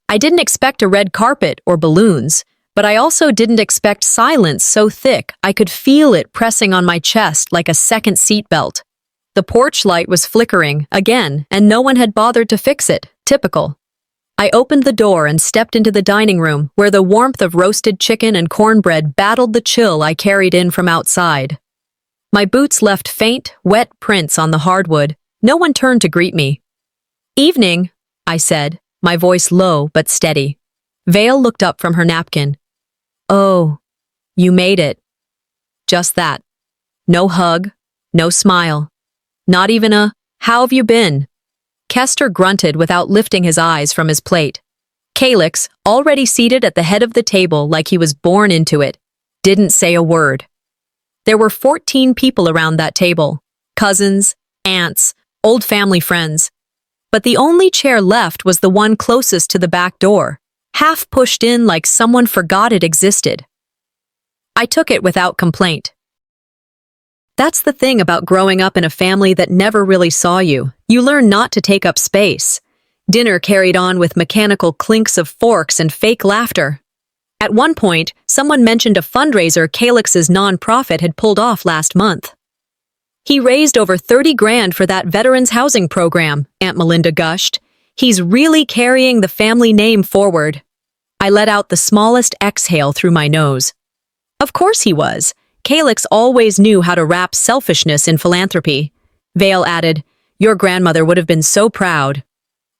I didn't expect a red carpet or balloons, but I also didn't expect silence so thick I could feel it pressing on my chest like a second seatbelt. The porch light was flickering, again, and no one had bothered to fix it. Typical. I opened the door and stepped into the dining room, where the warmth of roasted chicken and cornbread battled the chill I carried in from outside. My boots left faint, wet prints on the hardwood. No one turned to greet me. "Evening," I said, my voice low but steady. Vale looked up from her napkin. "Oh, you made it." Just that. No hug, no smile. Not even a, "How have you been?" Kester grunted without lifting his eyes from his plate. Calix, already seated at the head of the table like he was born into it, didn't say a word. There were 14 people around that table. Cousins, aunts, old family friends. But the only chair left was the one closest to the back door, half pushed in like someone forgot it existed. I took it without complaint. That's the thing about growing up in a family that never really saw you. You learn not to take up space. Dinner carried on with mechanical clinks of forks and fake laughter. At one point, someone mentioned a fundraiser Calix's nonprofit had pulled off last month. "He raised over 30 grand for that veterans housing program," Aunt Melinda gushed. "He's really carrying the family name forward." I let out the smallest exhale through my nose. Of course he was. Calix always knew how to wrap selfishness in philanthropy. Vale added, "Your grandmother would have been so proud."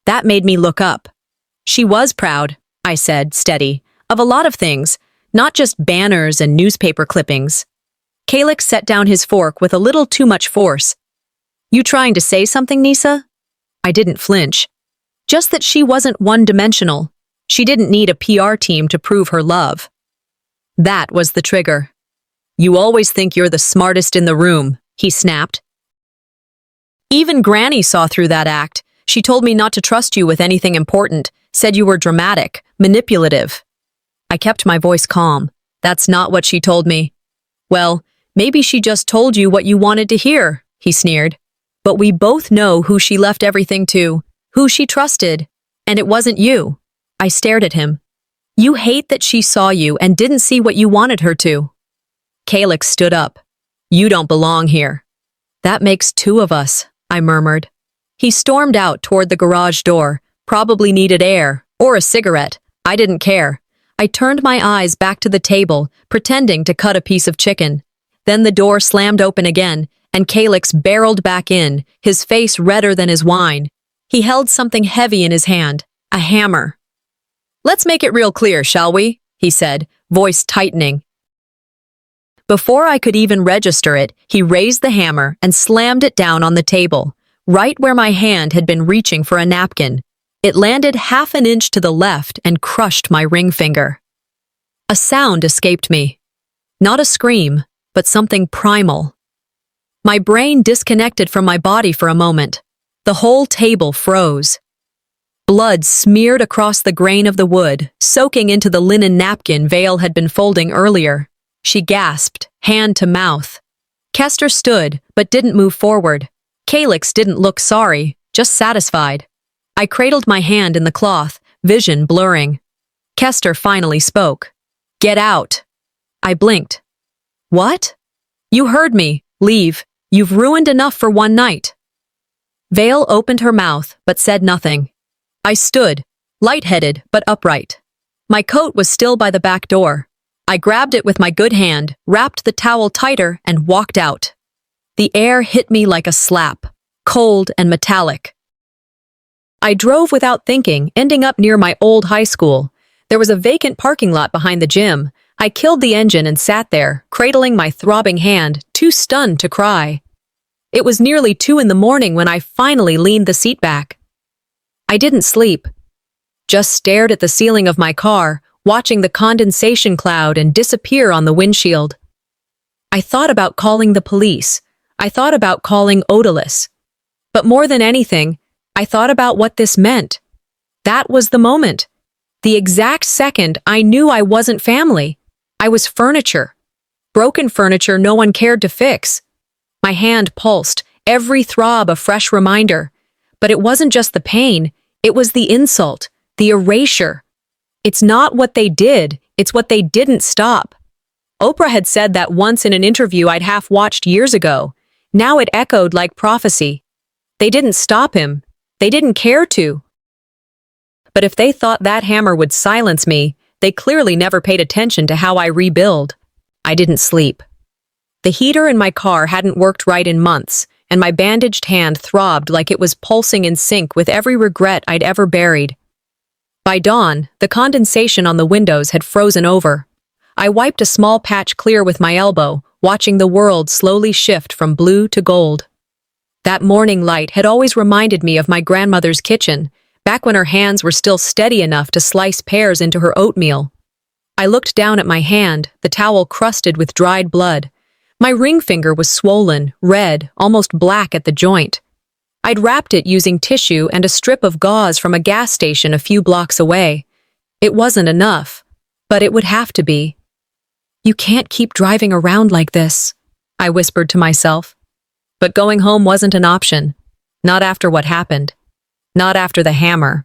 That made me look up. "She was proud," I said, steady, "of a lot of things, not just banners and newspaper clippings." Calix set down his fork with a little too much force. "You trying to say something, Nisa?" I didn't flinch. Just that she wasn't one-dimensional. She didn't need a PR team to prove her love. That was the trigger. "You always think you're the smartest in the room," he snapped. "Even Granny saw through that act. She told me not to trust you with anything important, said you were dramatic, manipulative." I kept my voice calm. "That's not what she told me." "Well, maybe she just told you what you wanted to hear," he sneered. "But we both know who she left everything to, who she trusted, and it wasn't you." I stared at him. "You hate that she saw you and didn't see what you wanted her to." Calix stood up. "You don't belong here." "That makes two of us," I murmured. He stormed out toward the garage door, probably needed air, or a cigarette. I didn't care. I turned my eyes back to the table, pretending to cut a piece of chicken. Then the door slammed open again, and Calix barreled back in, his face redder than his wine. He held something heavy in his hand, a hammer. "Let's make it real clear, shall we?" he said, voice tightening. Before I could even register it, he raised the hammer and slammed it down on the table, right where my hand had been reaching for a napkin. It landed half an inch to the left and crushed my ring finger. A sound escaped me. Not a scream, but something primal. My brain disconnected from my body for a moment. The whole table froze. Blood smeared across the grain of the wood, soaking into the linen napkin Vale had been folding earlier. She gasped, hand to mouth. Kester stood, but didn't move forward. Calix didn't look sorry, just satisfied. I cradled my hand in the cloth, vision blurring. Kester finally spoke. "Get out." I blinked. "What?" "You heard me. Leave. You've ruined enough for one night." Vale opened her mouth, but said nothing. I stood, lightheaded but upright. My coat was still by the back door. I grabbed it with my good hand, wrapped the towel tighter, and walked out. The air hit me like a slap, cold and metallic. I drove without thinking, ending up near my old high school. There was a vacant parking lot behind the gym. I killed the engine and sat there, cradling my throbbing hand, too stunned to cry. It was nearly 2 in the morning when I finally leaned the seat back. I didn't sleep, just stared at the ceiling of my car, watching the condensation cloud and disappear on the windshield. I thought about calling the police. I thought about calling Odalus. But more than anything, I thought about what this meant. That was the moment. The exact second I knew I wasn't family. I was furniture. Broken furniture no one cared to fix. My hand pulsed, every throb a fresh reminder. But it wasn't just the pain, it was the insult. The erasure. It's not what they did, it's what they didn't stop. Oprah had said that once in an interview I'd half-watched years ago. Now it echoed like prophecy. They didn't stop him. They didn't care to. But if they thought that hammer would silence me, they clearly never paid attention to how I rebuild. I didn't sleep. The heater in my car hadn't worked right in months, and my bandaged hand throbbed like it was pulsing in sync with every regret I'd ever buried. By dawn, the condensation on the windows had frozen over. I wiped a small patch clear with my elbow, watching the world slowly shift from blue to gold. That morning light had always reminded me of my grandmother's kitchen, back when her hands were still steady enough to slice pears into her oatmeal. I looked down at my hand, the towel crusted with dried blood. My ring finger was swollen, red, almost black at the joint. I'd wrapped it using tissue and a strip of gauze from a gas station a few blocks away. It wasn't enough, but it would have to be. "You can't keep driving around like this," I whispered to myself. But going home wasn't an option. Not after what happened. Not after the hammer.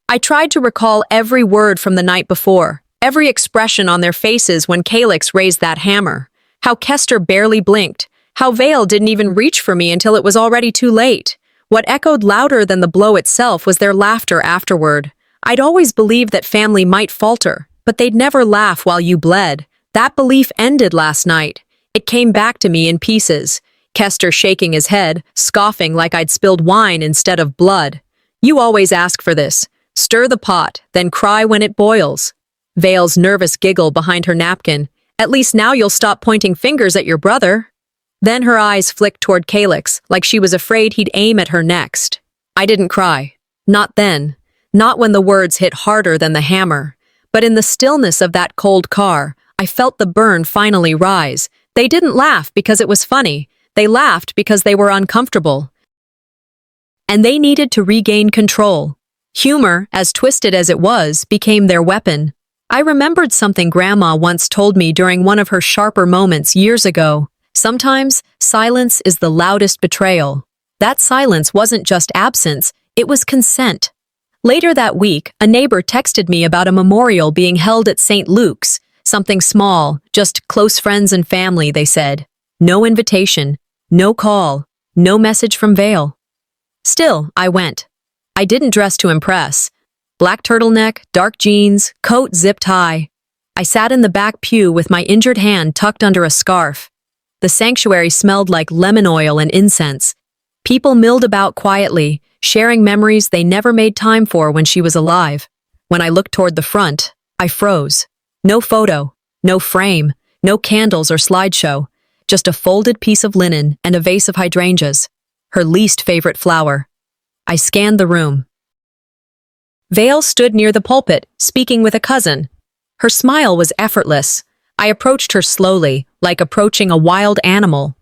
I tried to recall every word from the night before, every expression on their faces when Calix raised that hammer. How Kester barely blinked. How Vale didn't even reach for me until it was already too late. What echoed louder than the blow itself was their laughter afterward. I'd always believed that family might falter, but they'd never laugh while you bled. That belief ended last night. It came back to me in pieces. Kester shaking his head, scoffing like I'd spilled wine instead of blood. "You always ask for this. Stir the pot, then cry when it boils." Vale's nervous giggle behind her napkin. "At least now you'll stop pointing fingers at your brother." Then her eyes flicked toward Calix, like she was afraid he'd aim at her next. I didn't cry. Not then. Not when the words hit harder than the hammer. But in the stillness of that cold car, I felt the burn finally rise. They didn't laugh because it was funny. They laughed because they were uncomfortable. And they needed to regain control. Humor, as twisted as it was, became their weapon. I remembered something Grandma once told me during one of her sharper moments years ago. Sometimes, silence is the loudest betrayal. That silence wasn't just absence, it was consent. Later that week, a neighbor texted me about a memorial being held at St. Luke's. Something small, just close friends and family, they said. No invitation, no call, no message from Vale. Still, I went. I didn't dress to impress. Black turtleneck, dark jeans, coat zipped high. I sat in the back pew with my injured hand tucked under a scarf. The sanctuary smelled like lemon oil and incense. People milled about quietly, sharing memories they never made time for when she was alive. When I looked toward the front, I froze. No photo, no frame, no candles or slideshow, just a folded piece of linen and a vase of hydrangeas, her least favorite flower. I scanned the room. Vale stood near the pulpit, speaking with a cousin. Her smile was effortless. I approached her slowly, like approaching a wild animal.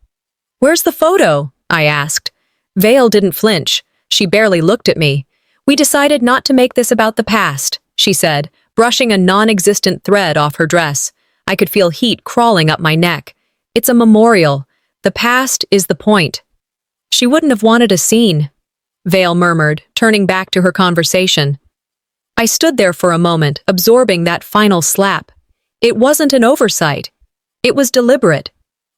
"Where's the photo?" I asked. Vale didn't flinch. She barely looked at me. "We decided not to make this about the past," she said, brushing a non-existent thread off her dress. I could feel heat crawling up my neck. "It's a memorial. The past is the point." "She wouldn't have wanted a scene," Vale murmured, turning back to her conversation. I stood there for a moment, absorbing that final slap. It wasn't an oversight. It was deliberate.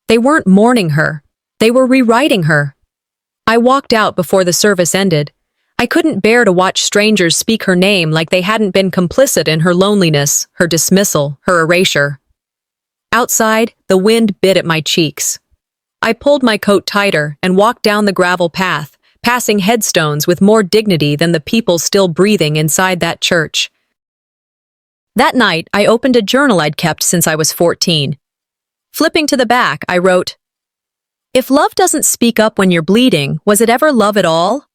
They weren't mourning her. They were rewriting her. I walked out before the service ended. I couldn't bear to watch strangers speak her name like they hadn't been complicit in her loneliness, her dismissal, her erasure. Outside, the wind bit at my cheeks. I pulled my coat tighter and walked down the gravel path, passing headstones with more dignity than the people still breathing inside that church. That night, I opened a journal I'd kept since I was 14. Flipping to the back, I wrote, "If love doesn't speak up when you're bleeding, was it ever love at all?"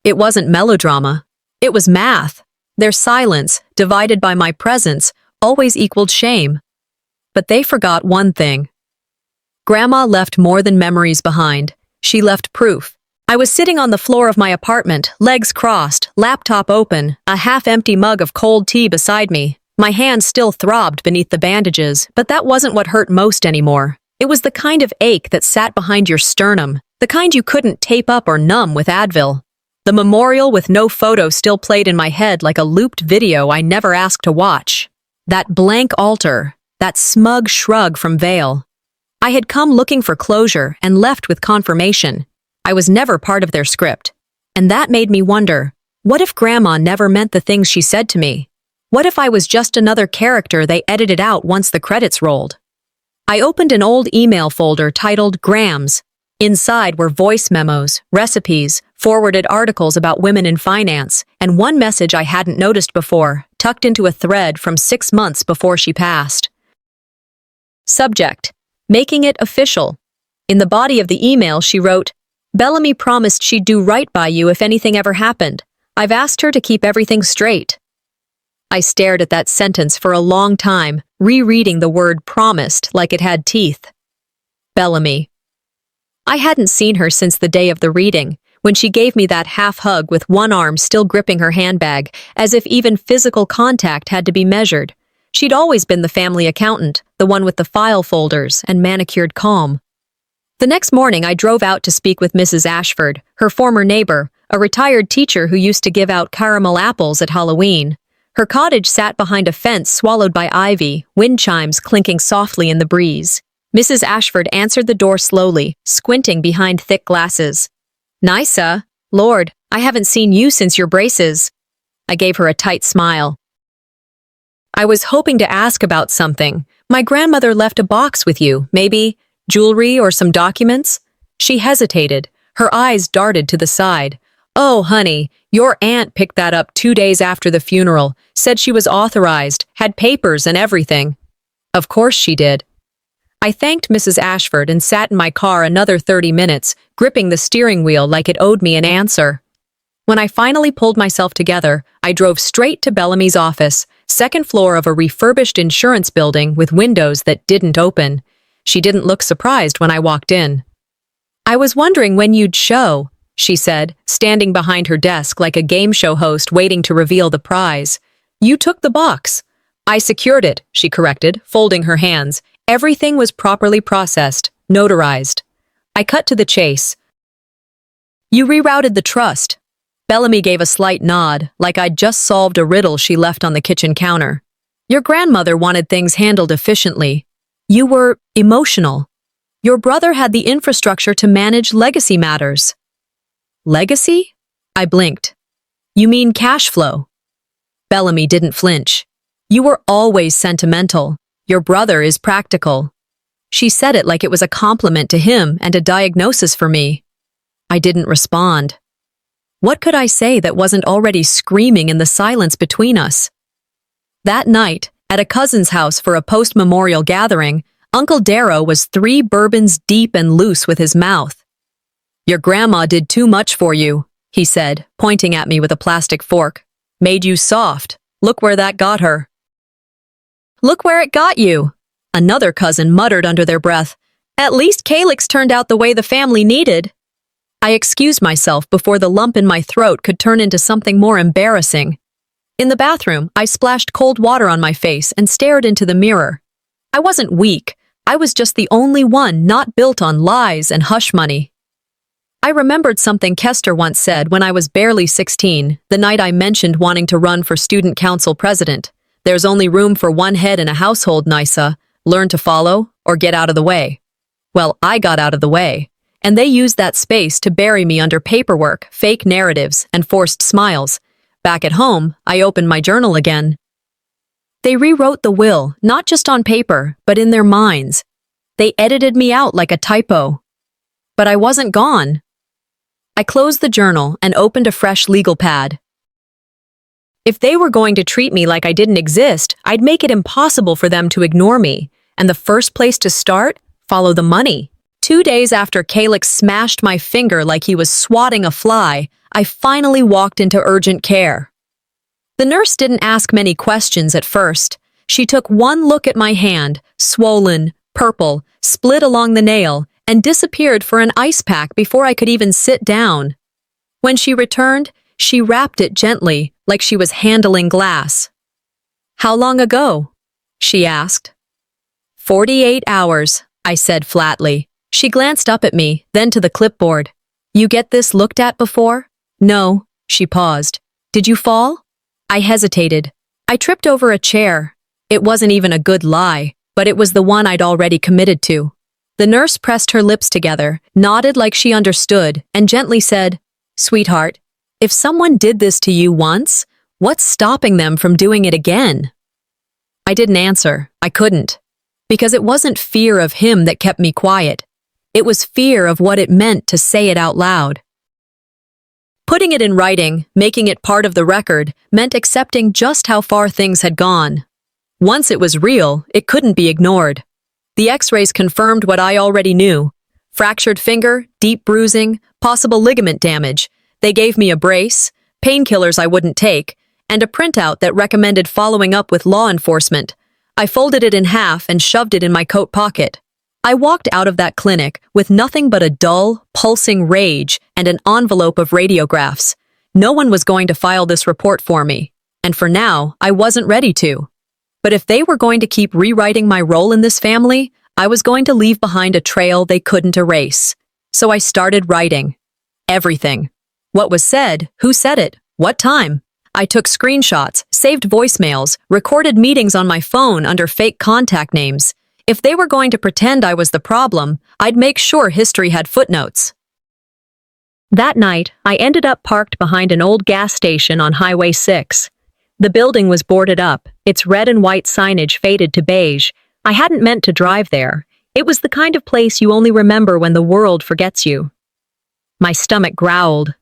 It wasn't melodrama. It was math. Their silence, divided by my presence, always equaled shame. But they forgot one thing. Grandma left more than memories behind. She left proof. I was sitting on the floor of my apartment, legs crossed, laptop open, a half-empty mug of cold tea beside me. My hand still throbbed beneath the bandages, but that wasn't what hurt most anymore. It was the kind of ache that sat behind your sternum, the kind you couldn't tape up or numb with Advil. The memorial with no photo still played in my head like a looped video I never asked to watch. That blank altar, that smug shrug from Vale. I had come looking for closure and left with confirmation. I was never part of their script. And that made me wonder, what if Grandma never meant the things she said to me? What if I was just another character they edited out once the credits rolled? I opened an old email folder titled Grams. Inside were voice memos, recipes, forwarded articles about women in finance, and one message I hadn't noticed before, tucked into a thread from 6 months before she passed. Subject: Making it official. In the body of the email, she wrote, "Bellamy promised she'd do right by you if anything ever happened. I've asked her to keep everything straight." I stared at that sentence for a long time, rereading the word promised like it had teeth. Bellamy. I hadn't seen her since the day of the reading, when she gave me that half-hug with one arm still gripping her handbag, as if even physical contact had to be measured. She'd always been the family accountant, the one with the file folders and manicured calm. The next morning, I drove out to speak with Mrs. Ashford, her former neighbor, a retired teacher who used to give out caramel apples at Halloween. Her cottage sat behind a fence swallowed by ivy, wind chimes clinking softly in the breeze. Mrs. Ashford answered the door slowly, squinting behind thick glasses. "Nysa, Lord, I haven't seen you since your braces." I gave her a tight smile. "I was hoping to ask about something. My grandmother left a box with you, maybe jewelry or some documents?" She hesitated. Her eyes darted to the side. "Oh, honey, your aunt picked that up 2 days after the funeral, said she was authorized, had papers and everything." Of course she did. I thanked Mrs. Ashford and sat in my car another 30 minutes, gripping the steering wheel like it owed me an answer. When I finally pulled myself together, I drove straight to Bellamy's office, second floor of a refurbished insurance building with windows that didn't open. She didn't look surprised when I walked in. "I was wondering when you'd show," she said, standing behind her desk like a game show host waiting to reveal the prize. "You took the box." "I secured it," she corrected, folding her hands. Everything was properly processed, notarized. I cut to the chase. "You rerouted the trust." Bellamy gave a slight nod, like I'd just solved a riddle she left on the kitchen counter. "Your grandmother wanted things handled efficiently. You were emotional. Your brother had the infrastructure to manage legacy matters." "Legacy?" I blinked. "You mean cash flow?" Bellamy didn't flinch. "You were always sentimental. Your brother is practical." She said it like it was a compliment to him and a diagnosis for me. I didn't respond. What could I say that wasn't already screaming in the silence between us? That night, at a cousin's house for a post-memorial gathering, Uncle Darrow was 3 bourbons deep and loose with his mouth. "Your grandma did too much for you," he said, pointing at me with a plastic fork. "Made you soft. Look where that got her." "Look where it got you," another cousin muttered under their breath. "At least Calyx turned out the way the family needed." I excused myself before the lump in my throat could turn into something more embarrassing. In the bathroom, I splashed cold water on my face and stared into the mirror. I wasn't weak. I was just the only one not built on lies and hush money. I remembered something Kester once said when I was barely 16, the night I mentioned wanting to run for student council president. "There's only room for one head in a household, Nysa. Learn to follow or get out of the way." Well, I got out of the way, and they used that space to bury me under paperwork, fake narratives, and forced smiles. Back at home, I opened my journal again. They rewrote the will, not just on paper, but in their minds. They edited me out like a typo. But I wasn't gone. I closed the journal and opened a fresh legal pad. If they were going to treat me like I didn't exist, I'd make it impossible for them to ignore me. And the first place to start? Follow the money. 2 days after Calyx smashed my finger like he was swatting a fly, I finally walked into urgent care. The nurse didn't ask many questions at first. She took one look at my hand, swollen, purple, split along the nail, and disappeared for an ice pack before I could even sit down. When she returned, she wrapped it gently, like she was handling glass. "How long ago?" she asked. 48 hours, I said flatly. She glanced up at me, then to the clipboard. "You get this looked at before?" No, she paused. Did you fall? I hesitated. I tripped over a chair. It wasn't even a good lie, but it was the one I'd already committed to. The nurse pressed her lips together, nodded like she understood, and gently said, Sweetheart, if someone did this to you once, what's stopping them from doing it again? I didn't answer. I couldn't. Because it wasn't fear of him that kept me quiet. It was fear of what it meant to say it out loud. Putting it in writing, making it part of the record, meant accepting just how far things had gone. Once it was real, it couldn't be ignored. The X-rays confirmed what I already knew. Fractured finger, deep bruising, possible ligament damage. They gave me a brace, painkillers I wouldn't take, and a printout that recommended following up with law enforcement. I folded it in half and shoved it in my coat pocket. I walked out of that clinic with nothing but a dull, pulsing rage and an envelope of radiographs. No one was going to file this report for me, and for now, I wasn't ready to. But if they were going to keep rewriting my role in this family, I was going to leave behind a trail they couldn't erase. So I started writing. Everything. What was said, who said it, what time. I took screenshots, saved voicemails, recorded meetings on my phone under fake contact names. If they were going to pretend I was the problem, I'd make sure history had footnotes. That night, I ended up parked behind an old gas station on Highway 6. The building was boarded up, its red and white signage faded to beige. I hadn't meant to drive there. It was the kind of place you only remember when the world forgets you. My stomach growled.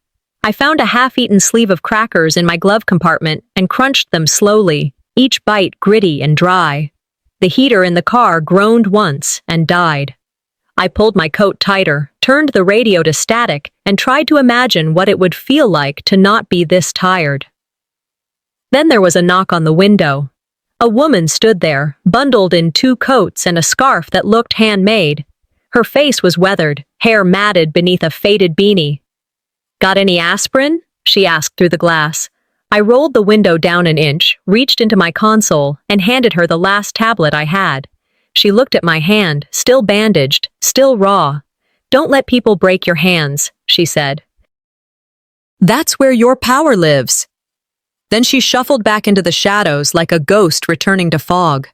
I found a half-eaten sleeve of crackers in my glove compartment and crunched them slowly, each bite gritty and dry. The heater in the car groaned once and died. I pulled my coat tighter, turned the radio to static, and tried to imagine what it would feel like to not be this tired. Then there was a knock on the window. A woman stood there, bundled in 2 coats and a scarf that looked handmade. Her face was weathered, hair matted beneath a faded beanie. "Got any aspirin?" she asked through the glass. I rolled the window down an inch, reached into my console, and handed her the last tablet I had. She looked at my hand, still bandaged, still raw. "Don't let people break your hands," she said. "That's where your power lives." Then she shuffled back into the shadows like a ghost returning to fog.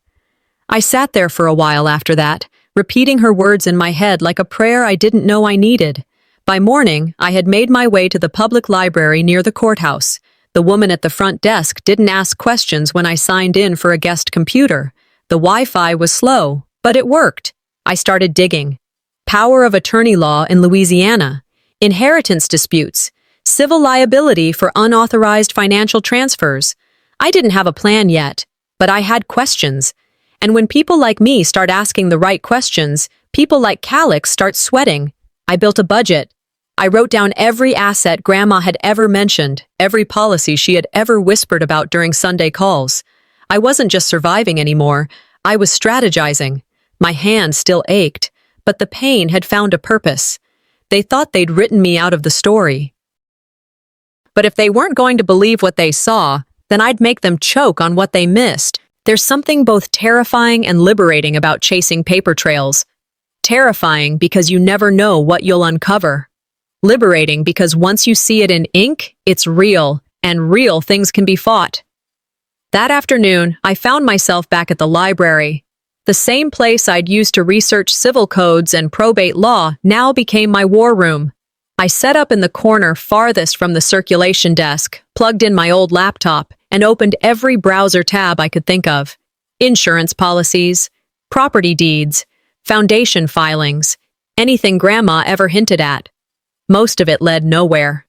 I sat there for a while after that, repeating her words in my head like a prayer I didn't know I needed. By morning, I had made my way to the public library near the courthouse. The woman at the front desk didn't ask questions when I signed in for a guest computer. The Wi-Fi was slow, but it worked. I started digging. Power of attorney law in Louisiana, inheritance disputes, civil liability for unauthorized financial transfers. I didn't have a plan yet, but I had questions. And when people like me start asking the right questions, people like Calix start sweating. I built a budget. I wrote down every asset Grandma had ever mentioned, every policy she had ever whispered about during Sunday calls. I wasn't just surviving anymore, I was strategizing. My hand still ached, but the pain had found a purpose. They thought they'd written me out of the story. But if they weren't going to believe what they saw, then I'd make them choke on what they missed. There's something both terrifying and liberating about chasing paper trails. Terrifying because you never know what you'll uncover. Liberating because once you see it in ink, it's real, and real things can be fought. That afternoon, I found myself back at the library. The same place I'd used to research civil codes and probate law now became my war room. I set up in the corner farthest from the circulation desk, plugged in my old laptop, and opened every browser tab I could think of. Insurance policies, property deeds, foundation filings, anything Grandma ever hinted at. Most of it led nowhere.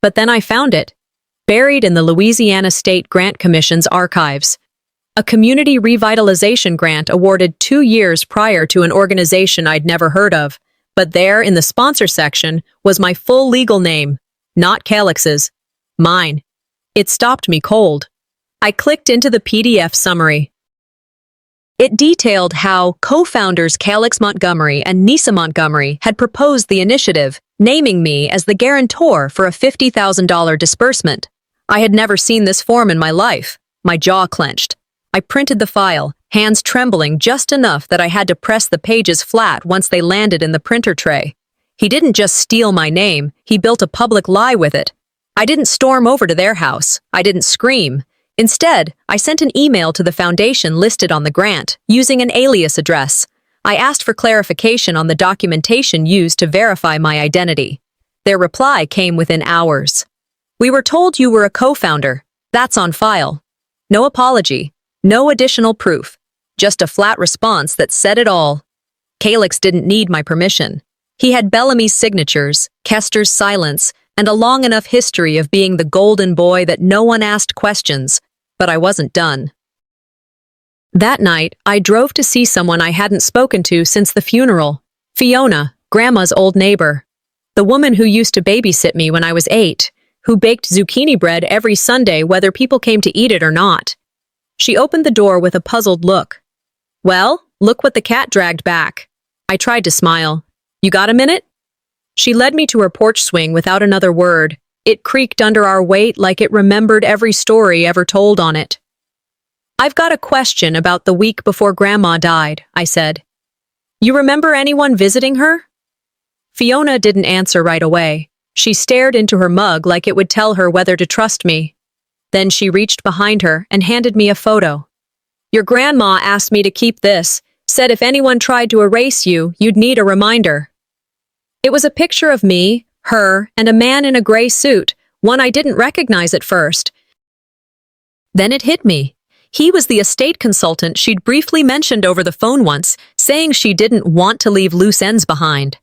But then I found it, buried in the Louisiana State Grant Commission's archives. A community revitalization grant awarded 2 years prior to an organization I'd never heard of. But there, in the sponsor section, was my full legal name, not Calix's, mine. It stopped me cold. I clicked into the PDF summary. It detailed how co-founders Calix Montgomery and Nisa Montgomery had proposed the initiative, naming me as the guarantor for a $50,000 disbursement. I had never seen this form in my life. My jaw clenched. I printed the file, hands trembling just enough that I had to press the pages flat once they landed in the printer tray. He didn't just steal my name, he built a public lie with it. I didn't storm over to their house. I didn't scream. Instead, I sent an email to the foundation listed on the grant, using an alias address. I asked for clarification on the documentation used to verify my identity. Their reply came within hours. We were told you were a co-founder. That's on file. No apology. No additional proof. Just a flat response that said it all. Calix didn't need my permission. He had Bellamy's signatures, Kester's silence, and a long enough history of being the golden boy that no one asked questions. But I wasn't done. That night, I drove to see someone I hadn't spoken to since the funeral. Fiona, Grandma's old neighbor. The woman who used to babysit me when I was 8, who baked zucchini bread every Sunday whether people came to eat it or not. She opened the door with a puzzled look. Well, look what the cat dragged back. I tried to smile. You got a minute? She led me to her porch swing without another word. It creaked under our weight like it remembered every story ever told on it. I've got a question about the week before Grandma died, I said. You remember anyone visiting her? Fiona didn't answer right away. She stared into her mug like it would tell her whether to trust me. Then she reached behind her and handed me a photo. Your grandma asked me to keep this, said if anyone tried to erase you, you'd need a reminder. It was a picture of me, her, and a man in a gray suit, one I didn't recognize at first. Then it hit me. He was the estate consultant she'd briefly mentioned over the phone once, saying she didn't want to leave loose ends behind.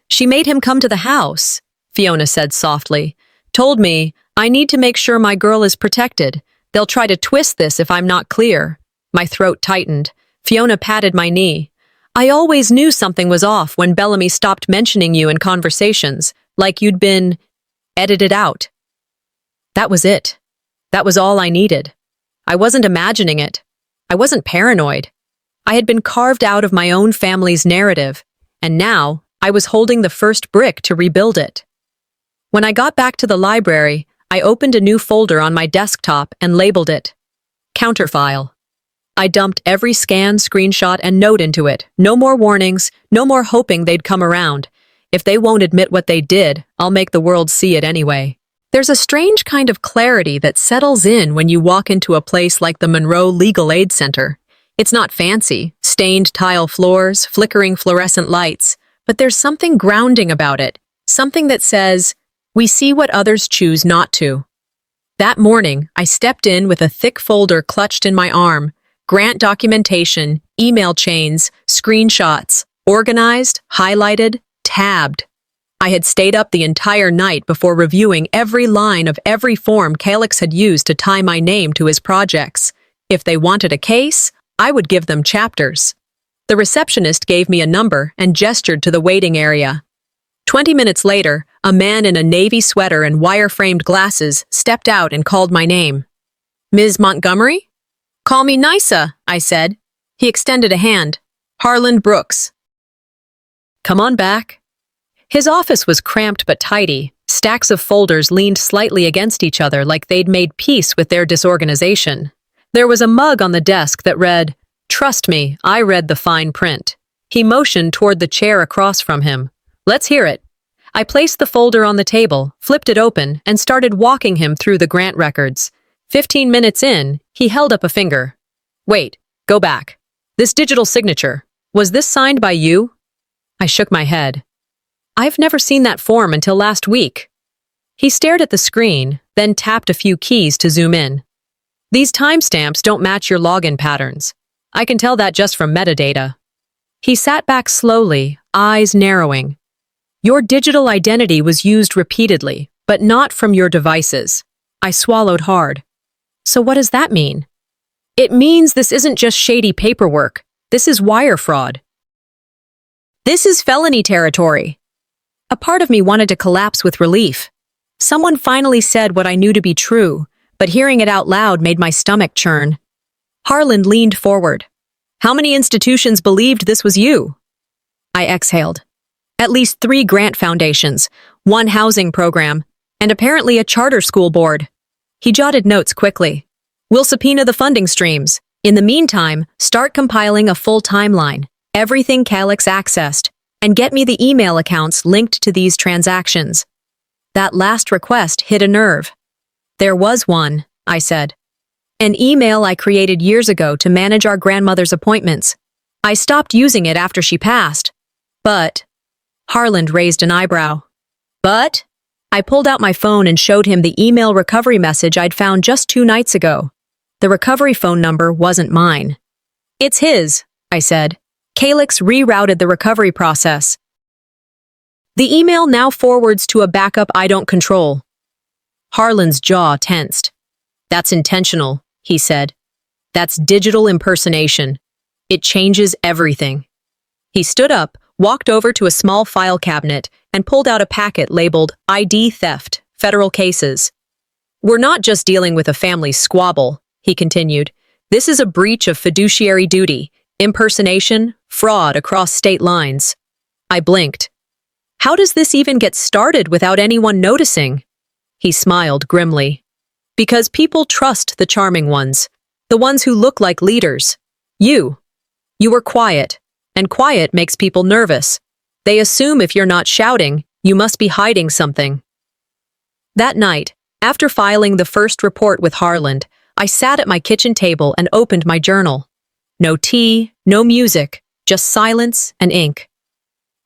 She made him come to the house, Fiona said softly. Told me, I need to make sure my girl is protected. They'll try to twist this if I'm not clear. My throat tightened. Fiona patted my knee. I always knew something was off when Bellamy stopped mentioning you in conversations, like you'd been edited out. That was it. That was all I needed. I wasn't imagining it. I wasn't paranoid. I had been carved out of my own family's narrative, and now I was holding the first brick to rebuild it. When I got back to the library, I opened a new folder on my desktop and labeled it Counterfile. I dumped every scan, screenshot, and note into it. No more warnings, no more hoping they'd come around. If they won't admit what they did, I'll make the world see it anyway. There's a strange kind of clarity that settles in when you walk into a place like the Monroe Legal Aid Center. It's not fancy, stained tile floors, flickering fluorescent lights, but there's something grounding about it, something that says, we see what others choose not to. That morning, I stepped in with a thick folder clutched in my arm, grant documentation, email chains, screenshots, organized, highlighted, tabbed. I had stayed up the entire night before reviewing every line of every form Calix had used to tie my name to his projects. If they wanted a case, I would give them chapters. The receptionist gave me a number and gestured to the waiting area. 20 minutes later, a man in a navy sweater and wire-framed glasses stepped out and called my name. Ms. Montgomery? Call me Nysa, I said. He extended a hand. Harland Brooks. Come on back. His office was cramped but tidy. Stacks of folders leaned slightly against each other like they'd made peace with their disorganization. There was a mug on the desk that read, Trust me, I read the fine print. He motioned toward the chair across from him. Let's hear it. I placed the folder on the table, flipped it open, and started walking him through the grant records. 15 minutes in, he held up a finger. Wait, go back. This digital signature, was this signed by you? I shook my head. I've never seen that form until last week. He stared at the screen, then tapped a few keys to zoom in. These timestamps don't match your login patterns. I can tell that just from metadata. He sat back slowly, eyes narrowing. Your digital identity was used repeatedly, but not from your devices. I swallowed hard. So what does that mean? It means this isn't just shady paperwork. This is wire fraud. This is felony territory. A part of me wanted to collapse with relief. Someone finally said what I knew to be true, but hearing it out loud made my stomach churn. Harland leaned forward. How many institutions believed this was you? I exhaled. At least 3 grant foundations, 1 housing program, and apparently a charter school board. He jotted notes quickly. We'll subpoena the funding streams. In the meantime, start compiling a full timeline, everything Calix accessed, and get me the email accounts linked to these transactions. That last request hit a nerve. There was one, I said. An email I created years ago to manage our grandmother's appointments. I stopped using it after she passed. But, Harland raised an eyebrow. But? I pulled out my phone and showed him the email recovery message I'd found just 2 nights ago. The recovery phone number wasn't mine. It's his, I said. Calix rerouted the recovery process. The email now forwards to a backup I don't control. Harland's jaw tensed. That's intentional, he said. That's digital impersonation. It changes everything. He stood up, walked over to a small file cabinet, and pulled out a packet labeled ID Theft, Federal Cases. We're not just dealing with a family squabble, he continued. This is a breach of fiduciary duty, impersonation, fraud across state lines. I blinked. How does this even get started without anyone noticing? He smiled grimly. Because people trust the charming ones, the ones who look like leaders. You. You were quiet, and quiet makes people nervous. They assume if you're not shouting, you must be hiding something. That night, after filing the first report with Harland, I sat at my kitchen table and opened my journal. No tea, no music, just silence and ink.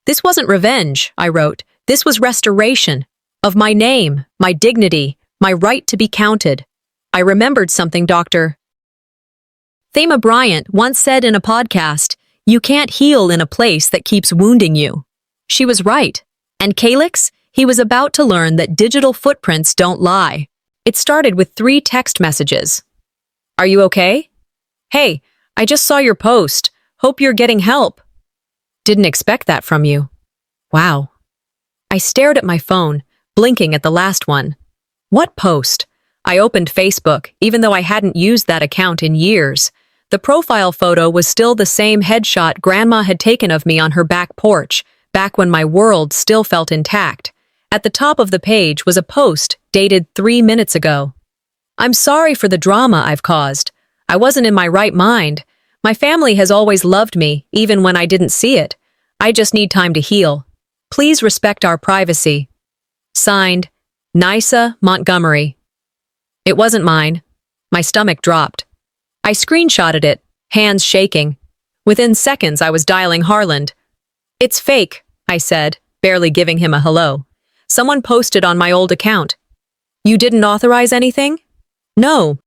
This wasn't revenge, I wrote. This was restoration of my name, my dignity, my right to be counted. I remembered something Dr. Thema Bryant once said in a podcast, you can't heal in a place that keeps wounding you. She was right. And Calix, he was about to learn that digital footprints don't lie. It started with 3 text messages. Are you okay? Hey, I just saw your post. Hope you're getting help. Didn't expect that from you. Wow. I stared at my phone, blinking at the last one. What post? I opened Facebook, even though I hadn't used that account in years. The profile photo was still the same headshot Grandma had taken of me on her back porch, back when my world still felt intact. At the top of the page was a post dated 3 minutes ago. I'm sorry for the drama I've caused. I wasn't in my right mind. My family has always loved me, even when I didn't see it. I just need time to heal. Please respect our privacy. Signed, Nysa Montgomery. It wasn't mine. My stomach dropped. I screenshotted it, hands shaking. Within seconds, I was dialing Harland. It's fake, I said, barely giving him a hello. Someone posted on my old account. You didn't authorize anything? No.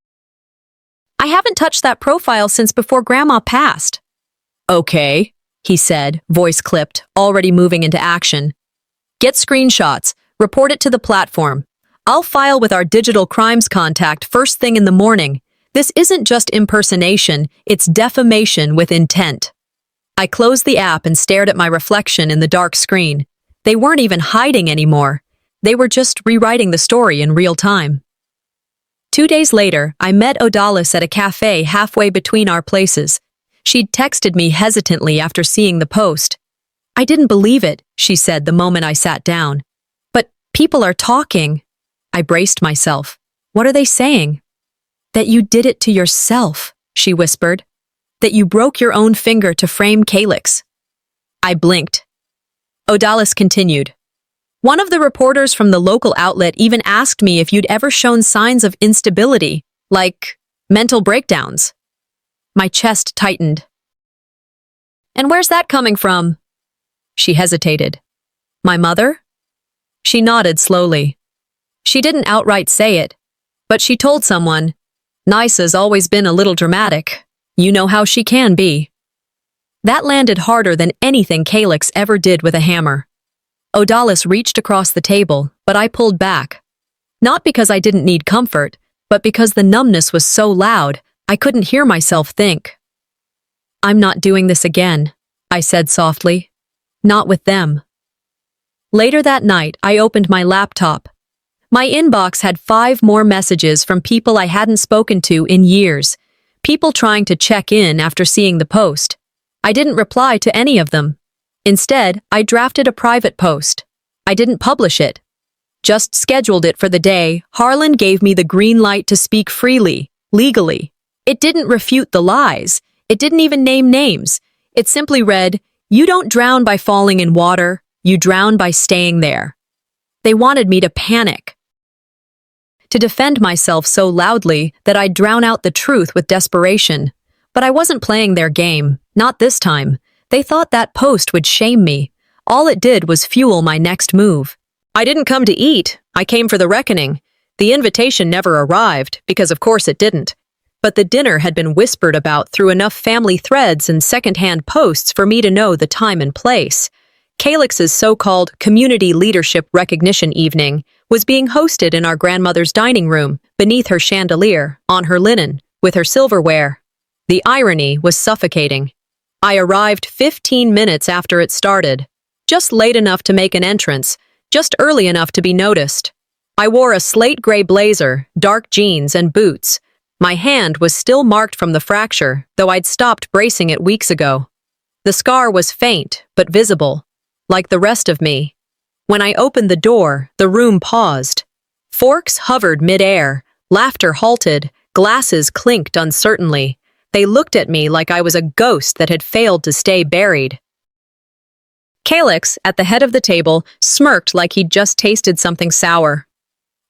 I haven't touched that profile since before Grandma passed. Okay, he said, voice clipped, already moving into action. Get screenshots, report it to the platform. I'll file with our digital crimes contact first thing in the morning. This isn't just impersonation, it's defamation with intent. I closed the app and stared at my reflection in the dark screen. They weren't even hiding anymore. They were just rewriting the story in real time. 2 days later, I met Odalis at a cafe halfway between our places. She'd texted me hesitantly after seeing the post. I didn't believe it, she said the moment I sat down. But people are talking. I braced myself. What are they saying? That you did it to yourself, she whispered. That you broke your own finger to frame Calix. I blinked. Odalis continued. One of the reporters from the local outlet even asked me if you'd ever shown signs of instability, like mental breakdowns. My chest tightened. And where's that coming from? She hesitated. My mother? She nodded slowly. She didn't outright say it, but she told someone, Nysa's always been a little dramatic. You know how she can be. That landed harder than anything Calix ever did with a hammer. Odalis reached across the table, but I pulled back. Not because I didn't need comfort, but because the numbness was so loud, I couldn't hear myself think. I'm not doing this again, I said softly. Not with them. Later that night, I opened my laptop. My inbox had 5 more messages from people I hadn't spoken to in years, people trying to check in after seeing the post. I didn't reply to any of them. Instead, I drafted a private post. I didn't publish it. Just scheduled it for the day Harland gave me the green light to speak freely, legally. It didn't refute the lies. It didn't even name names. It simply read, you don't drown by falling in water, you drown by staying there. They wanted me to panic, to defend myself so loudly that I'd drown out the truth with desperation. But I wasn't playing their game, not this time. They thought that post would shame me. All it did was fuel my next move. I didn't come to eat, I came for the reckoning. The invitation never arrived, because of course it didn't. But the dinner had been whispered about through enough family threads and secondhand posts for me to know the time and place. Calix's so-called community leadership recognition evening was being hosted in our grandmother's dining room, beneath her chandelier, on her linen, with her silverware. The irony was suffocating. I arrived 15 minutes after it started, just late enough to make an entrance, just early enough to be noticed. I wore a slate gray blazer, dark jeans, and boots. My hand was still marked from the fracture, though I'd stopped bracing it weeks ago. The scar was faint, but visible, like the rest of me. When I opened the door, the room paused. Forks hovered mid-air, laughter halted, glasses clinked uncertainly. They looked at me like I was a ghost that had failed to stay buried. Calix, at the head of the table, smirked like he'd just tasted something sour.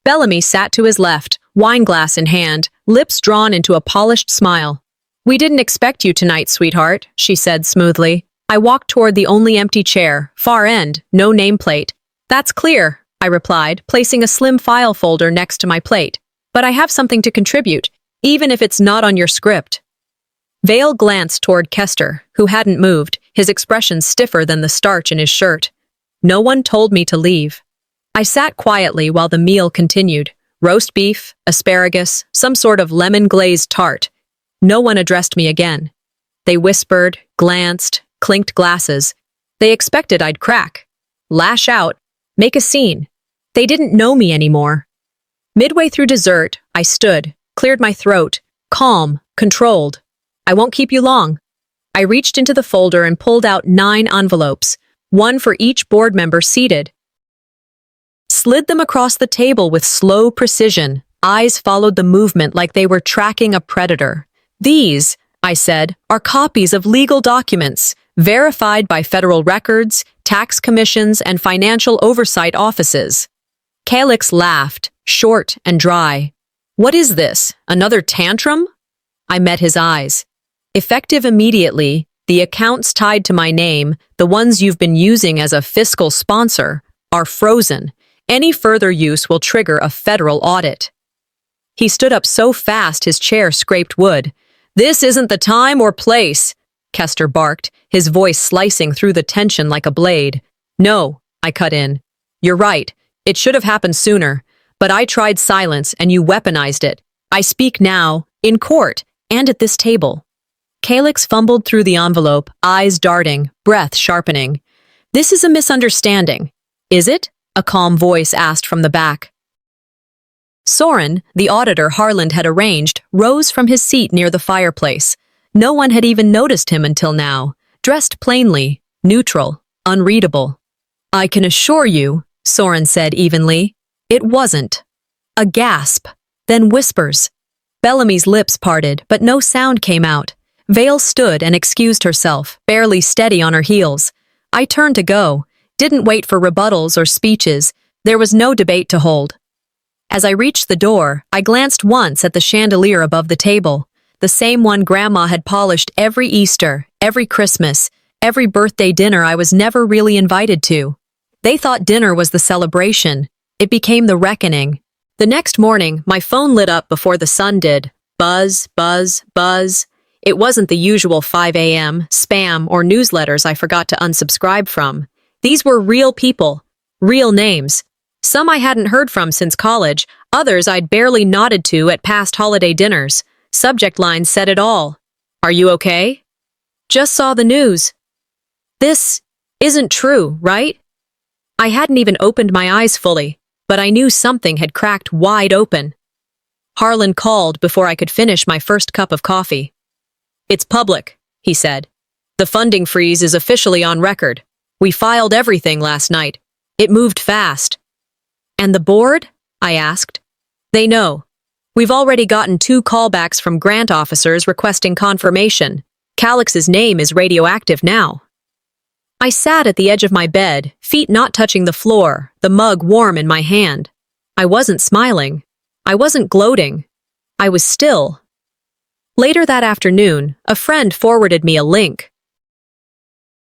Bellamy sat to his left, wineglass in hand, lips drawn into a polished smile. "We didn't expect you tonight, sweetheart," she said smoothly. I walked toward the only empty chair, far end, no nameplate. "That's clear," I replied, placing a slim file folder next to my plate. "But I have something to contribute, even if it's not on your script." Vale glanced toward Kester, who hadn't moved, his expression stiffer than the starch in his shirt. No one told me to leave. I sat quietly while the meal continued. Roast beef, asparagus, some sort of lemon-glazed tart. No one addressed me again. They whispered, glanced, clinked glasses. They expected I'd crack, lash out, make a scene. They didn't know me anymore. Midway through dessert, I stood, cleared my throat, calm, controlled. "I won't keep you long." I reached into the folder and pulled out 9 envelopes, one for each board member seated. Slid them across the table with slow precision. Eyes followed the movement like they were tracking a predator. "These," I said, "are copies of legal documents, verified by federal records, tax commissions, and financial oversight offices." Calix laughed, short and dry. "What is this? Another tantrum?" I met his eyes. "Effective immediately, the accounts tied to my name, the ones you've been using as a fiscal sponsor, are frozen. Any further use will trigger a federal audit." He stood up so fast his chair scraped wood. "This isn't the time or place," Kester barked, his voice slicing through the tension like a blade. "No," I cut in. "You're right. It should have happened sooner. But I tried silence and you weaponized it. I speak now, in court, and at this table." Calix fumbled through the envelope, eyes darting, breath sharpening. "This is a misunderstanding." "Is it?" a calm voice asked from the back. Soren, the auditor Harland had arranged, rose from his seat near the fireplace. No one had even noticed him until now, dressed plainly, neutral, unreadable. "I can assure you," Soren said evenly, "it wasn't." A gasp, then whispers. Bellamy's lips parted, but no sound came out. Vale stood and excused herself, barely steady on her heels. I turned to go, didn't wait for rebuttals or speeches. There was no debate to hold. As I reached the door, I glanced once at the chandelier above the table, the same one Grandma had polished every Easter, every Christmas, every birthday dinner I was never really invited to. They thought dinner was the celebration. It became the reckoning. The next morning, my phone lit up before the sun did. Buzz, buzz, buzz. It wasn't the usual 5 a.m. spam or newsletters I forgot to unsubscribe from. These were real people, real names. Some I hadn't heard from since college, others I'd barely nodded to at past holiday dinners. Subject lines said it all. "Are you okay?" "Just saw the news." "This isn't true, right?" I hadn't even opened my eyes fully, but I knew something had cracked wide open. Harlan called before I could finish my first cup of coffee. "It's public," he said. "The funding freeze is officially on record. We filed everything last night. It moved fast." "And the board?" I asked. "They know. We've already gotten 2 callbacks from grant officers requesting confirmation. Calix's name is radioactive now." I sat at the edge of my bed, feet not touching the floor, the mug warm in my hand. I wasn't smiling. I wasn't gloating. I was still. Later that afternoon, a friend forwarded me a link.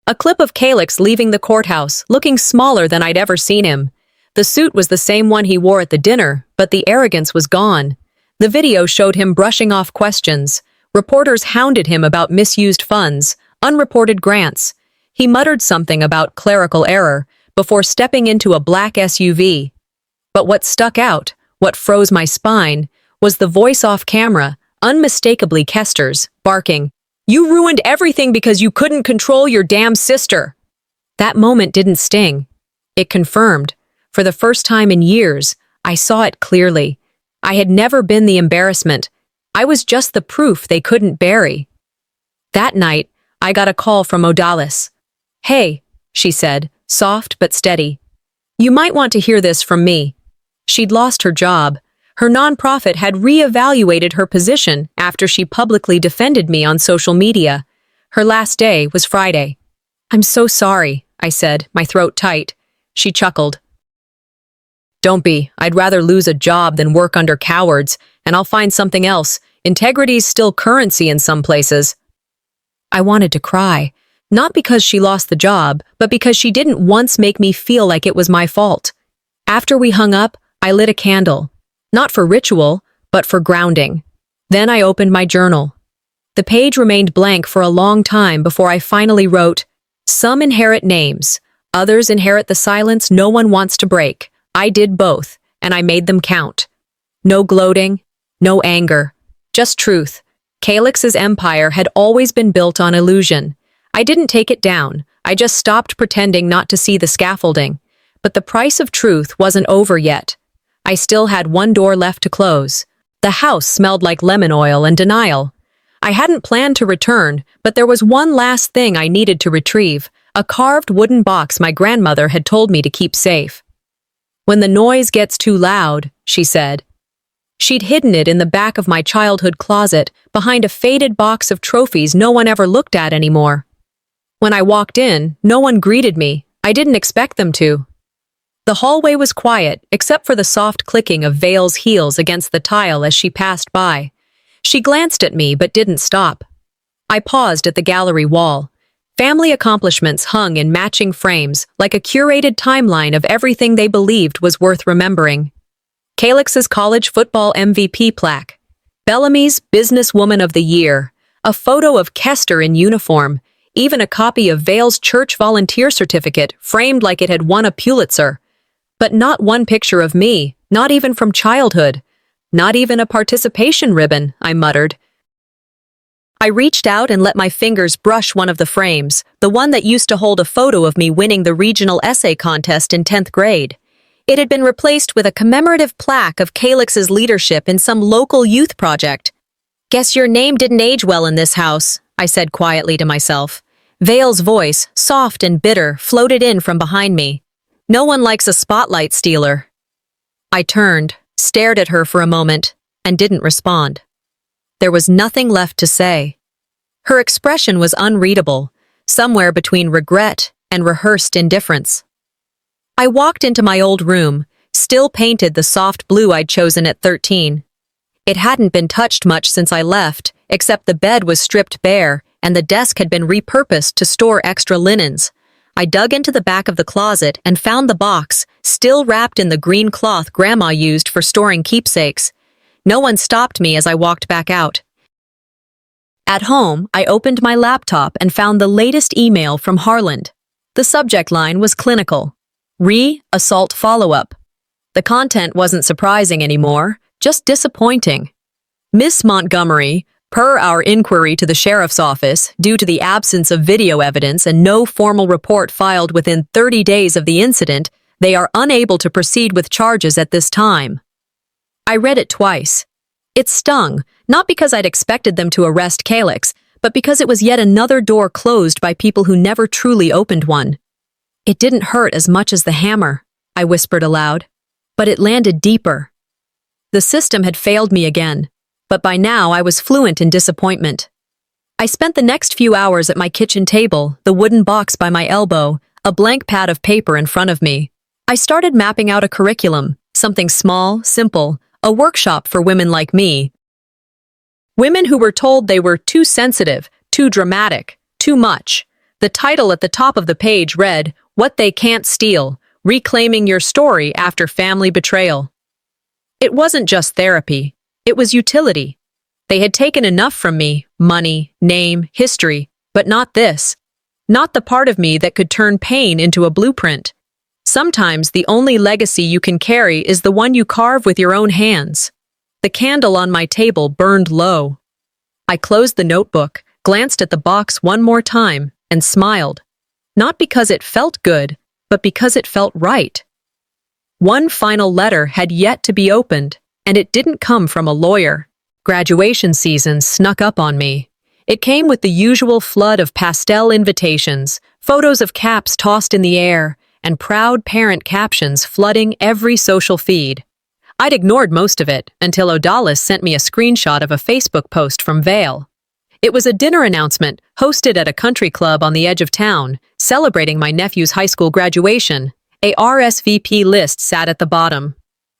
A clip of Calix leaving the courthouse, looking smaller than I'd ever seen him. The suit was the same one he wore at the dinner, but the arrogance was gone. The video showed him brushing off questions. Reporters hounded him about misused funds, unreported grants. He muttered something about clerical error before stepping into a black SUV. But what stuck out, what froze my spine, was the voice off camera, unmistakably Kester's, barking, "You ruined everything because you couldn't control your damn sister." That moment didn't sting. It confirmed. For the first time in years, I saw it clearly. I had never been the embarrassment. I was just the proof they couldn't bury. That night, I got a call from Odalis. "Hey," she said, soft but steady. "You might want to hear this from me." She'd lost her job. Her nonprofit had reevaluated her position after she publicly defended me on social media. Her last day was Friday. "I'm so sorry," I said, my throat tight. She chuckled. "Don't be. I'd rather lose a job than work under cowards, and I'll find something else. Integrity's still currency in some places." I wanted to cry, not because she lost the job, but because she didn't once make me feel like it was my fault. After we hung up, I lit a candle. Not for ritual, but for grounding. Then I opened my journal. The page remained blank for a long time before I finally wrote, "Some inherit names. Others inherit the silence no one wants to break. I did both, and I made them count." No gloating, no anger, just truth. Calix's empire had always been built on illusion. I didn't take it down. I just stopped pretending not to see the scaffolding. But the price of truth wasn't over yet. I still had one door left to close. The house smelled like lemon oil and denial. I hadn't planned to return, but there was one last thing I needed to retrieve, a carved wooden box my grandmother had told me to keep safe. "When the noise gets too loud," she said. She'd hidden it in the back of my childhood closet, behind a faded box of trophies no one ever looked at anymore. When I walked in, no one greeted me. I didn't expect them to. The hallway was quiet, except for the soft clicking of Vale's heels against the tile as she passed by. She glanced at me but didn't stop. I paused at the gallery wall. Family accomplishments hung in matching frames, like a curated timeline of everything they believed was worth remembering. Calix's college football MVP plaque, Bellamy's Businesswoman of the Year, a photo of Kester in uniform, even a copy of Vale's church volunteer certificate framed like it had won a Pulitzer. But not one picture of me, not even from childhood. Not even a participation ribbon, I muttered. I reached out and let my fingers brush one of the frames, the one that used to hold a photo of me winning the regional essay contest in 10th grade. It had been replaced with a commemorative plaque of Calix's leadership in some local youth project. "Guess your name didn't age well in this house," I said quietly to myself. Vale's voice, soft and bitter, floated in from behind me. "No one likes a spotlight stealer." I turned, stared at her for a moment, and didn't respond. There was nothing left to say. Her expression was unreadable, somewhere between regret and rehearsed indifference. I walked into my old room, still painted the soft blue I'd chosen at 13. It hadn't been touched much since I left, except the bed was stripped bare and the desk had been repurposed to store extra linens. I dug into the back of the closet and found the box, still wrapped in the green cloth Grandma used for storing keepsakes. No one stopped me as I walked back out. At home, I opened my laptop and found the latest email from Harland. The subject line was clinical. Assault follow-up. The content wasn't surprising anymore, just disappointing. "Miss Montgomery, per our inquiry to the sheriff's office, due to the absence of video evidence and no formal report filed within 30 days of the incident, they are unable to proceed with charges at this time." I read it twice. It stung, not because I'd expected them to arrest Calix, but because it was yet another door closed by people who never truly opened one. "It didn't hurt as much as the hammer," I whispered aloud, but it landed deeper. The system had failed me again, but by now I was fluent in disappointment. I spent the next few hours at my kitchen table, the wooden box by my elbow, a blank pad of paper in front of me. I started mapping out a curriculum, something small, simple, a workshop for women like me. Women who were told they were too sensitive, too dramatic, too much. The title at the top of the page read, "What They Can't Steal, Reclaiming Your Story After Family Betrayal." It wasn't just therapy. It was utility. They had taken enough from me, money, name, history, but not this. Not the part of me that could turn pain into a blueprint. Sometimes the only legacy you can carry is the one you carve with your own hands. The candle on my table burned low. I closed the notebook, glanced at the box one more time, and smiled. Not because it felt good, but because it felt right. One final letter had yet to be opened, and it didn't come from a lawyer. Graduation season snuck up on me. It came with the usual flood of pastel invitations, photos of caps tossed in the air, and proud parent captions flooding every social feed. I'd ignored most of it until Odalis sent me a screenshot of a Facebook post from Vale. It was a dinner announcement hosted at a country club on the edge of town, celebrating my nephew's high school graduation. A RSVP list sat at the bottom.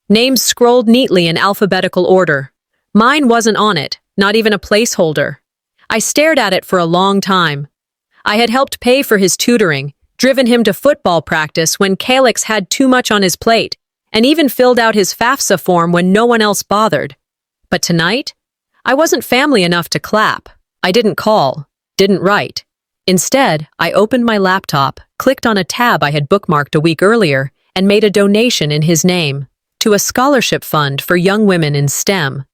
Names scrolled neatly in alphabetical order. Mine wasn't on it, not even a placeholder. I stared at it for a long time. I had helped pay for his tutoring, driven him to football practice when Calix had too much on his plate, and even filled out his FAFSA form when no one else bothered. But tonight, I wasn't family enough to clap. I didn't call, didn't write. Instead, I opened my laptop, clicked on a tab I had bookmarked a week earlier, and made a donation in his name to a scholarship fund for young women in STEM.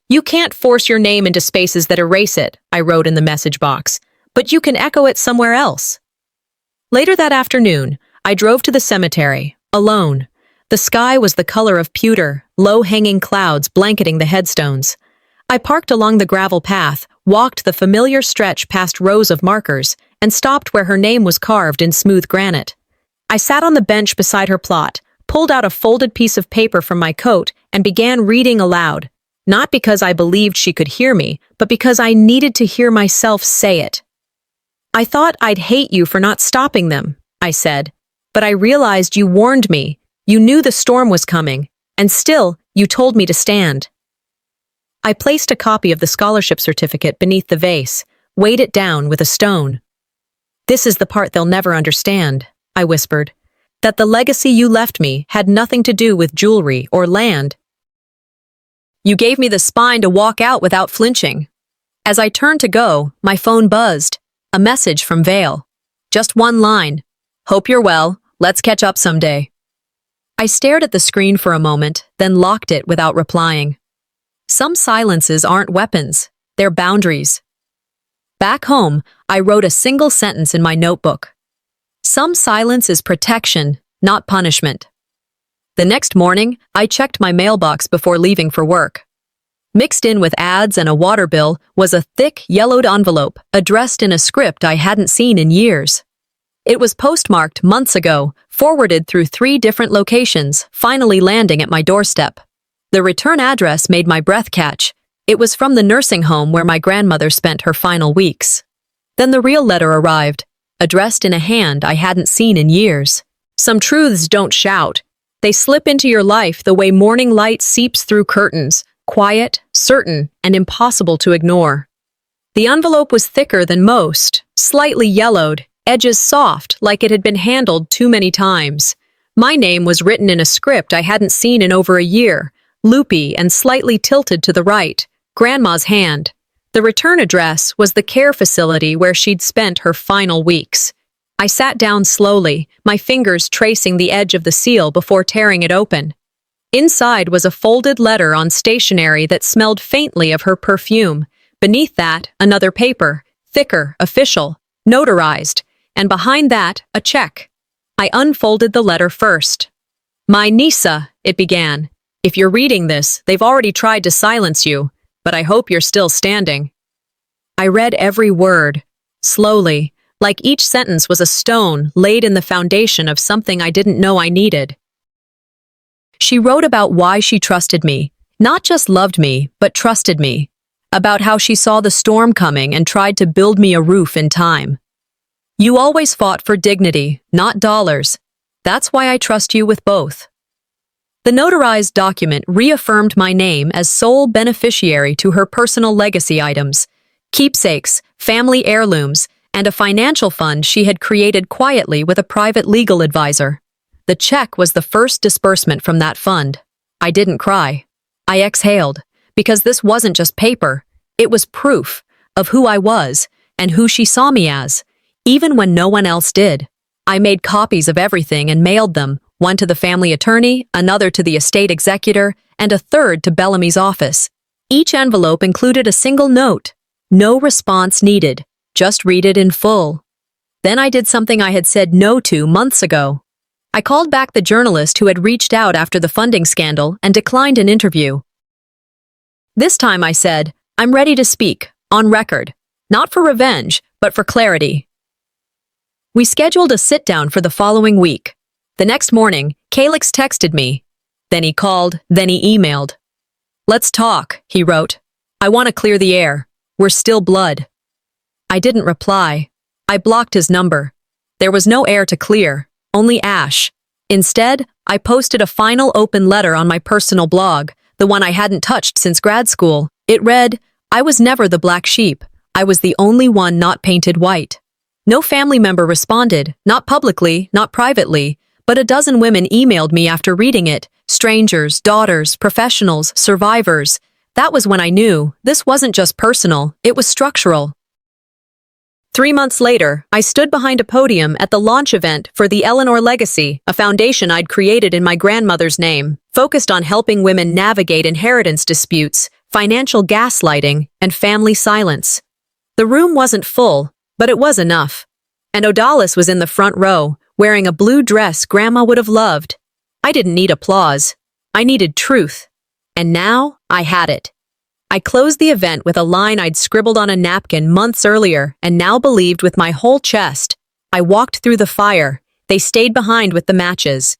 "You can't force your name into spaces that erase it," I wrote in the message box, "but you can echo it somewhere else." Later that afternoon, I drove to the cemetery, alone. The sky was the color of pewter, low-hanging clouds blanketing the headstones. I parked along the gravel path, walked the familiar stretch past rows of markers, and stopped where her name was carved in smooth granite. I sat on the bench beside her plot, pulled out a folded piece of paper from my coat, and began reading aloud. Not because I believed she could hear me, but because I needed to hear myself say it. "I thought I'd hate you for not stopping them," I said. "But I realized you warned me. You knew the storm was coming, and still, you told me to stand." I placed a copy of the scholarship certificate beneath the vase, weighed it down with a stone. "This is the part they'll never understand," I whispered. "That the legacy you left me had nothing to do with jewelry or land. You gave me the spine to walk out without flinching." As I turned to go, my phone buzzed. A message from Vale. Just one line. "Hope you're well. Let's catch up someday." I stared at the screen for a moment, then locked it without replying. Some silences aren't weapons. They're boundaries. Back home, I wrote a single sentence in my notebook. Some silence is protection, not punishment. The next morning, I checked my mailbox before leaving for work. Mixed in with ads and a water bill was a thick, yellowed envelope addressed in a script I hadn't seen in years. It was postmarked months ago, forwarded through 3 different locations, finally landing at my doorstep. The return address made my breath catch. It was from the nursing home where my grandmother spent her final weeks. Then the real letter arrived, addressed in a hand I hadn't seen in years. Some truths don't shout. They slip into your life the way morning light seeps through curtains, quiet, certain, and impossible to ignore. The envelope was thicker than most, slightly yellowed, edges soft like it had been handled too many times. My name was written in a script I hadn't seen in over a year, loopy and slightly tilted to the right, Grandma's hand. The return address was the care facility where she'd spent her final weeks. I sat down slowly, my fingers tracing the edge of the seal before tearing it open. Inside was a folded letter on stationery that smelled faintly of her perfume. Beneath that, another paper, thicker, official, notarized, and behind that, a check. I unfolded the letter first. "My Nisa," it began. "If you're reading this, they've already tried to silence you, but I hope you're still standing." I read every word, slowly, like each sentence was a stone laid in the foundation of something I didn't know I needed. She wrote about why she trusted me, not just loved me, but trusted me. about how she saw the storm coming and tried to build me a roof in time. You always fought for dignity, not dollars. That's why I trust you with both. The notarized document reaffirmed my name as sole beneficiary to her personal legacy items, keepsakes, family heirlooms, and a financial fund she had created quietly with a private legal advisor. The check was the first disbursement from that fund. I didn't cry. I exhaled, because this wasn't just paper. It was proof of who I was and who she saw me as, even when no one else did. I made copies of everything and mailed them, one to the family attorney, another to the estate executor, and a third to Bellamy's office. Each envelope included a single note. No response needed. Just read it in full. Then I did something I had said no to months ago. I called back the journalist who had reached out after the funding scandal and declined an interview. This time I said, I'm ready to speak, on record. Not for revenge, but for clarity. We scheduled a sit-down for the following week. The next morning, Calix texted me. Then he called, then he emailed. Let's talk, he wrote. I want to clear the air. We're still blood. I didn't reply. I blocked his number. There was no air to clear, only ash. Instead, I posted a final open letter on my personal blog, the one I hadn't touched since grad school. It read, I was never the black sheep. I was the only one not painted white. No family member responded, not publicly, not privately, but a dozen women emailed me after reading it. Strangers, daughters, professionals, survivors. That was when I knew this wasn't just personal, it was structural. 3 months later, I stood behind a podium at the launch event for the Eleanor Legacy, a foundation I'd created in my grandmother's name, focused on helping women navigate inheritance disputes, financial gaslighting, and family silence. The room wasn't full, but it was enough. And Odalis was in the front row, wearing a blue dress Grandma would have loved. I didn't need applause. I needed truth. And now, I had it. I closed the event with a line I'd scribbled on a napkin months earlier and now believed with my whole chest. I walked through the fire. They stayed behind with the matches.